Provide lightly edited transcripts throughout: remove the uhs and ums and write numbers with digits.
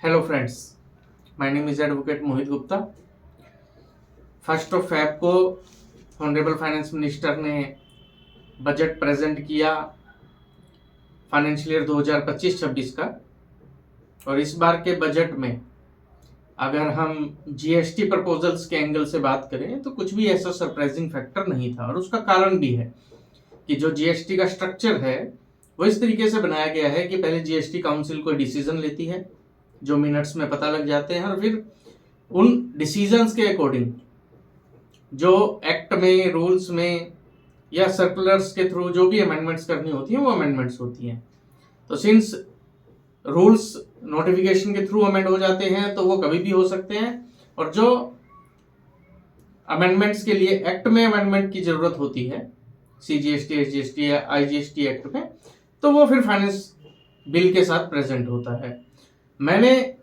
Hello friends, my name is advocate Mohit Gupta. 1 को honourable finance minister ने budget present किया financial year 2025-26 का। और इस बार के बजट में अगर हम जीएसटी प्रपोजल्स के एंगल से बात करें तो कुछ भी ऐसा सरप्राइजिंग फैक्टर नहीं था। और उसका कारण भी है कि जो जीएसटी का स्ट्रक्चर है वो इस तरीके से बनाया गया है कि पहले जीएसटी काउंसिल कोई डिसीजन लेती है जो मिनट्स में पता लग जाते हैं, और फिर उन डिसीजंस के अकॉर्डिंग जो एक्ट में, रूल्स में या सर्कुलर्स के थ्रू जो भी अमेंडमेंट्स करनी होती हैं वो अमेंडमेंट्स होती हैं। तो सिंस रूल्स नोटिफिकेशन के थ्रू अमेंड हो जाते हैं तो वो कभी भी हो सकते हैं, और जो अमेंडमेंट्स के लिए एक्ट में अमेंडमेंट की जरूरत होती है सीजीएसटी, एसजीएसटी या आईजीएसटी एक्ट में, तो वो फिर फाइनेंस बिल के साथ प्रेजेंट होता है। मैंने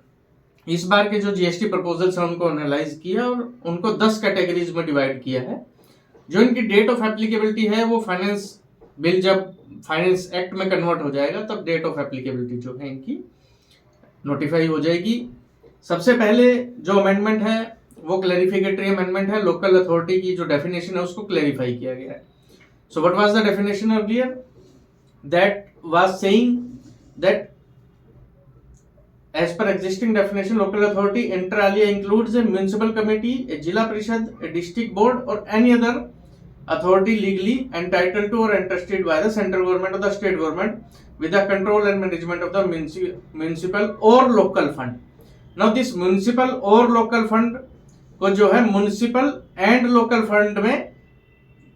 इस बार के जो जीएसटी प्रपोजल्स हैं उनको एनालाइज किया और उनको 10 कैटेगरीज में डिवाइड किया है। जो इनकी डेट ऑफ एप्लीकेबिलिटी है वो फाइनेंस बिल जब फाइनेंस एक्ट में कन्वर्ट हो जाएगा तब डेट ऑफ एप्लीकेबिलिटी जो है इनकी नोटिफाई हो जाएगी। सबसे पहले जो अमेंडमेंट है वो क्लैरिफिकेटरी अमेंडमेंट है। लोकल अथॉरिटी की जो डेफिनेशन है उसको क्लैरिफाई किया गया है। So what was the definition earlier? That was saying that as per existing definition, local authority inter alia includes a municipal committee, a Jilla Parishad, a district board, or any other authority legally entitled to or entrusted by the central government or the state government with the control and management of the municipal or local fund. Now this municipal or local fund को जो है municipal and local fund में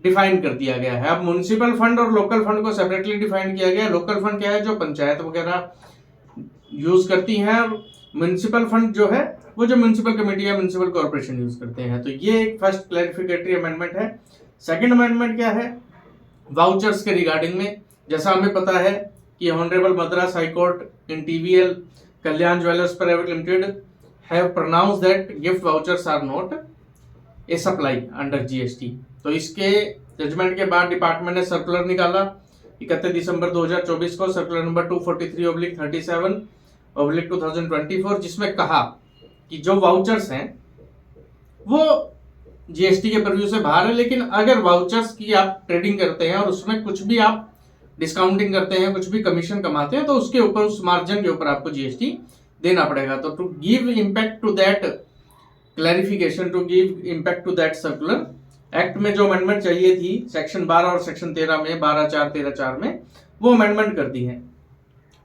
define कर दिया गया है। अब municipal fund और लोकल फंड को सेपरेटली डिफाइन किया गया है। लोकल फंड क्या है? जो पंचायत वगैरह यूज करती हैं, और म्युनिसिपल फंड जो है वो जो म्युनिसिपल कमेटी या म्युनिसिपल कॉर्पोरेशन यूज करते हैं। तो ये एक फर्स्ट क्लैरिफिकेटरी अमेंडमेंट है। सेकंड अमेंडमेंट क्या है? वाउचर्स के रिगार्डिंग में, जैसा हमें पता है कि honourable Madras high court in TVL Kalyan jewellers private limited have pronounced that gift vouchers are not a supply under GST. तो इसके जजमेंट के बाद डिपार्टमेंट ने सर्कुलर निकाला 31 दिसंबर 2024 को, सर्कुलर नंबर 243/37/2024, जिसमें कहा कि जो वाउचर्स हैं वो जीएसटी के परव्यू से बाहर है, लेकिन अगर वाउचर्स की आप ट्रेडिंग करते हैं और उसमें कुछ भी आप डिस्काउंटिंग करते हैं, कुछ भी कमीशन कमाते हैं, तो उसके ऊपर, उस मार्जिन के ऊपर आपको जीएसटी देना पड़ेगा। तो to give impact to that clarification, to give impact to that circular, act में जो अमेंडमेंट चाहिए थी सेक्शन 12 और सेक्शन 13 में, 12(4)(13)(4) में, वो अमेंडमेंट कर दी है।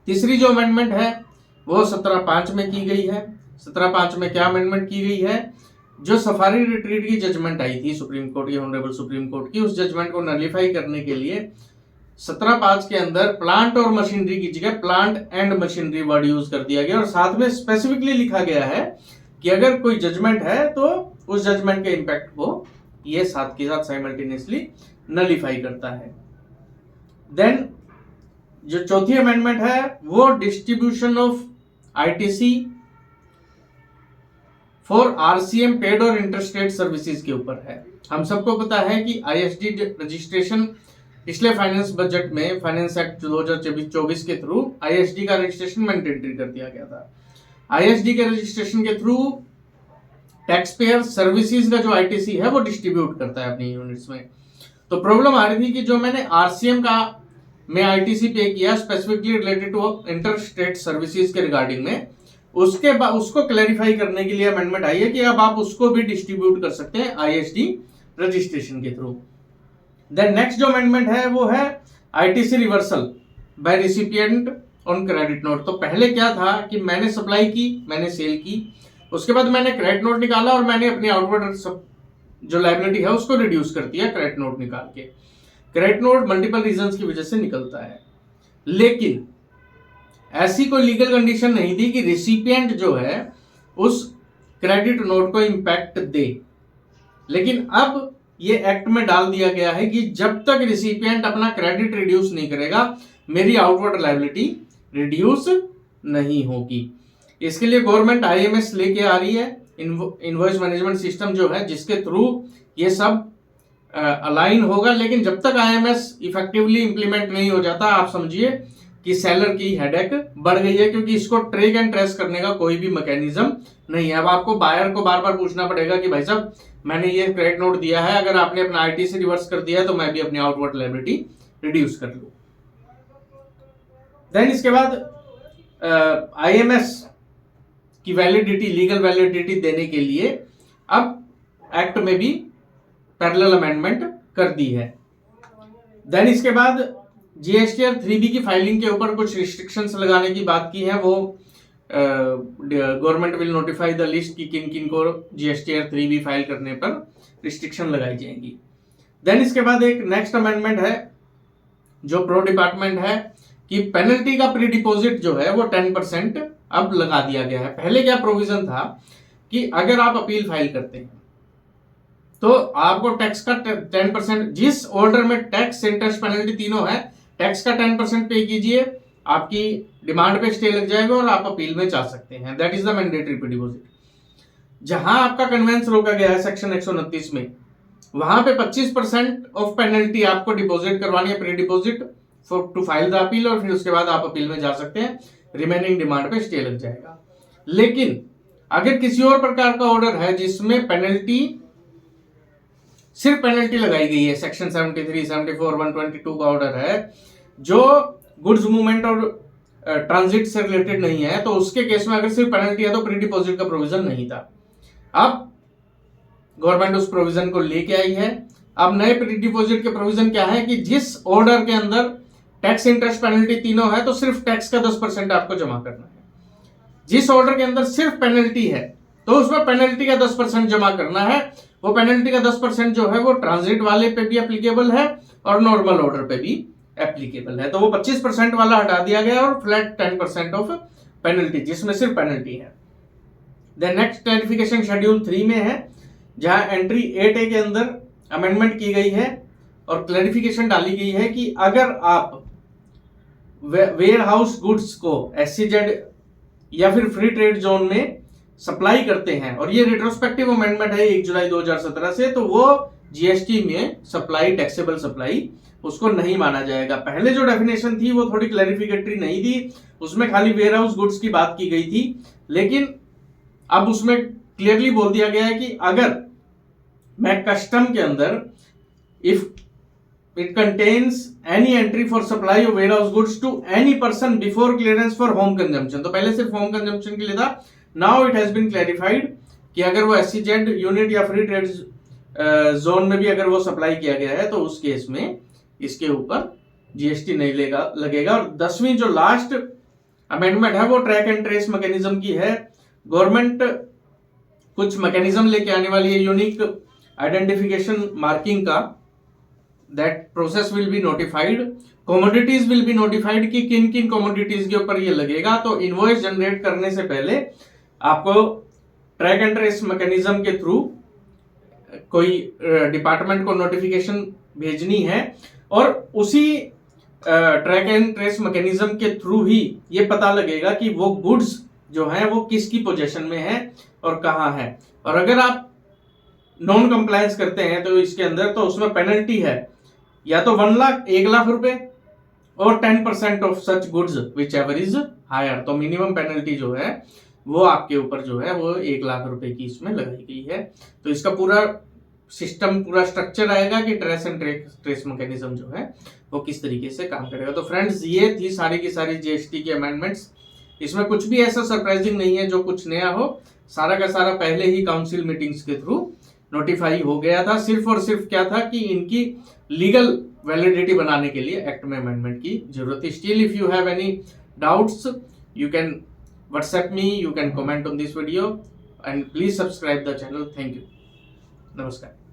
तीसरी जो अमेंडमेंट है वो 17(5) में की गई है। 17(5) में क्या अमेंडमेंट की गई है? जो सफारी रिट्रीट की जजमेंट आई थी सुप्रीम कोर्ट की, ऑनरेबल सुप्रीम कोर्ट की, उस जजमेंट को नलिफाई करने के लिए 17(5) के अंदर प्लांट और मशीनरी की जगह plant and machinery word use कर दिया गया, और साथ में स्पेसिफिकली लिखा गया है कि अगर कोई जजमेंट है तो उस जजमेंट के इम्पैक्ट को ये साथ के साथ साइमल्टेनियसली नलिफाई करता है। देन जो चौथी अमेंडमेंट है वो distribution of ITC for RCM paid और इंटरस्टेट सर्विसेज के ऊपर है। हम सबको पता है कि आईएसडी रजिस्ट्रेशन पिछले फाइनेंस बजट में, फाइनेंस एक्ट 2024 के थ्रू आईएसडी का रजिस्ट्रेशन मैंडेटरी कर दिया गया था। आईएसडी के रजिस्ट्रेशन के थ्रू टैक्स पेयर सर्विसेज का जो आईटीसी है वो डिस्ट्रीब्यूट करता है अपनी यूनिट्स में। तो प्रॉब्लम आ रही थी कि जो मैंने आरसीएम का में आईटीसी पे किया specifically related to inter state services के रिगार्डिंग में, उसके बाद उसको क्लैरिफाई करने के लिए अमेंडमेंट आई है कि अब आप उसको भी डिस्ट्रीब्यूट कर सकते हैं आईएसडी रजिस्ट्रेशन के थ्रू। देन नेक्स्ट जो अमेंडमेंट है वो है ITC reversal by recipient on credit note. तो पहले क्या था कि मैंने सप्लाई की, मैंने सेल की, उसके बाद मैंने क्रेडिट नोट निकाला और मैंने अपनी आउटवर्ड जो लायबिलिटी है उसको रिड्यूस कर दिया क्रेडिट नोट निकाल के। क्रेडिट नोट मल्टीपल रीजंस की वजह से निकलता है, लेकिन ऐसी कोई लीगल कंडीशन नहीं थी कि रिसिपिएंट जो है उस क्रेडिट नोट को इंपैक्ट दे। लेकिन अब ये एक्ट में डाल दिया गया है कि जब तक रिसिपिएंट अपना क्रेडिट रिड्यूस नहीं करेगा मेरी आउटवर्ड लायबिलिटी रिड्यूस नहीं होगी। इसके लिए गवर्नमेंट आईएमएस लेके आ रही है, इनवॉइस मैनेजमेंट सिस्टम जो है, जिसके थ्रू ये सब अलाइन होगा। लेकिन जब तक आईएमएस इफेक्टिवली इंप्लीमेंट नहीं हो जाता, आप समझिए कि सेलर की हेडेक बढ़ गई है, क्योंकि इसको ट्रैक एंड ट्रेस करने का कोई भी मैकेनिज्म नहीं है। अब आपको बायर को बार बार पूछना पड़ेगा कि भाई साहब मैंने ये क्रेडिट नोट दिया है, अगर आपने अपना आईटीसी रिवर्स कर दिया है तो मैं भी अपनी आउटवर्ड लायबिलिटी रिड्यूस कर लूं। देन इसके बाद आईएमएस की वैलिडिटी, लीगल वैलिडिटी देने के लिए अब एक्ट में भी पैरेलल अमेंडमेंट कर दी है। देन इसके बाद जीएसटीआर 3B की फाइलिंग के ऊपर कुछ रिस्ट्रिक्शंस लगाने की बात की है। वो government will notify the list कि किन किन को जीएसटीआर 3B फाइल करने पर रिस्ट्रिक्शन लगाई जाएंगी। देन इसके बाद एक नेक्स्ट अमेंडमेंट है जो प्रो डिपार्टमेंट है कि पेनल्टी का प्री डिपॉजिट जो है वो 10% अब लगा दिया गया है। पहले क्या प्रोविजन था कि अगर आप अपील फाइल करते हैं तो आपको टैक्स का 10%, जिस ऑर्डर में टैक्स, इंटरेस्ट, पेनल्टी तीनों है, टैक्स का 10% पे कीजिए, आपकी डिमांड पे स्टे लग जाएगा और आप अपील में जा सकते हैं। That is the mandatory pre deposit. जहां आपका कन्वेंस रोका गया है सेक्शन 129 में, वहां पे 25% ऑफ पेनल्टी आपको डिपॉजिट करवानी है, pre deposit for to file the appeal, और फिर उसके बाद आप अपील में जा सकते हैं, रिमेनिंग डिमांड पे स्टे लग जाएगा। लेकिन अगर किसी और प्रकार का ऑर्डर है जिसमें पेनल्टी, सिर्फ पेनल्टी लगाई गई है, सेक्शन 73, 74, 122 का ऑर्डर है जो गुड्स मूवमेंट और ट्रांजिट से रिलेटेड नहीं है, तो उसके केस में अगर सिर्फ पेनल्टी है तो प्री डिपॉजिट का प्रोविजन नहीं था। अब गवर्नमेंट उस प्रोविजन को लेके आई है। अब नए प्री डिपॉजिट के प्रोविजन क्या है कि जिस ऑर्डर के अंदर टैक्स, इंटरेस्ट, पेनल्टी तीनों है तो सिर्फ टैक्स का 10% आपको जमा करना है। जिस ऑर्डर के अंदर सिर्फ पेनल्टी है तो उसमें पेनल्टी का 10% जमा करना है। वो पेनल्टी का 10% जो है वो ट्रांजिट वाले पे भी एप्लीकेबल है और नॉर्मल ऑर्डर पे भी एप्लीकेबल है। तो वो 25% वाला हटा दिया गया और फ्लैट 10% ऑफ पेनल्टी, जिसमें सिर्फ पेनल्टी है। देन नेक्स्ट क्लैरिफिकेशन शेड्यूल 3 में है, जहां एंट्री 8A के अंदर अमेंडमेंट की गई है और क्लैरिफिकेशन डाली गई है कि अगर आप वेयर हाउस गुड्स को SEZ या फिर फ्री ट्रेड जोन में सप्लाई करते हैं, और ये रिट्रोस्पेक्टिव अमेंडमेंट है 1 जुलाई 2017 से, तो वो जीएसटी में सप्लाई, टैक्सेबल सप्लाई, उसको नहीं माना जाएगा। पहले जो डेफिनेशन थी वो थोड़ी क्लैरिफिकेटरी नहीं थी, उसमें खाली वेयर हाउस गुड्स की बात की गई थी, लेकिन अब उसमें क्लियरली बोल दिया गया है कि अगर मैं कस्टम के अंदर if it contains any entry for supply of ware house goods to any person before clearance for home consumption, तो पहले सिर्फ होम कंजम्पशन के लिए था, now it has been clarified कि अगर वो SEZ यूनिट या फ्री ट्रेड जोन में भी अगर वो सप्लाई किया गया है तो उस केस में इसके ऊपर जीएसटी नहीं लगेगा। और 10वीं जो लास्ट अमेंडमेंट है वो ट्रैक एंड ट्रेस मैकेनिज्म की है। गवर्नमेंट कुछ मैकेनिज्म लेके आने वाली है यूनिक आइडेंटिफिकेशन मार्किंग का। That process will be notified, commodities will be notified कि किन किन कमोडिटीज के ऊपर ये लगेगा। तो इनवॉइस जनरेट करने से पहले आपको ट्रैक एंड ट्रेस मैकेनिज्म के थ्रू कोई डिपार्टमेंट को नोटिफिकेशन भेजनी है, और उसी ट्रैक एंड ट्रेस मैकेनिज्म के थ्रू ही ये पता लगेगा कि वो गुड्स जो हैं वो किसकी पोजीशन में है और कहाँ है। और अगर आप नॉन कंप्लायंस करते हैं तो इसके अंदर तो उसमें पेनल्टी है या तो 1 लाख रुपए और 10% of such goods whichever is higher. तो मिनिमम पेनल्टी जो है वो आपके ऊपर जो है वो 1 लाख रुपए की इसमें लगाई गई है। तो इसका पूरा सिस्टम, पूरा स्ट्रक्चर आएगा कि ट्रेस एंड ट्रेस मैकेनिज्म जो है वो किस तरीके से काम करेगा। तो फ्रेंड्स, ये थी सारी की सारी जीएसटी की अमेंडमेंट्स। इसमें कुछ भी ऐसा सरप्राइजिंग नहीं है जो कुछ नया हो, सारा का सारा पहले ही काउंसिल मीटिंग्स के थ्रू नोटिफाई हो गया था। सिर्फ और सिर्फ क्या था कि इनकी लीगल वैलिडिटी बनाने के लिए एक्ट में अमेंडमेंट की जरूरत थी। Still if you have any doubts you can WhatsApp me, you can comment on this video, and please subscribe the channel. Thank you. नमस्कार।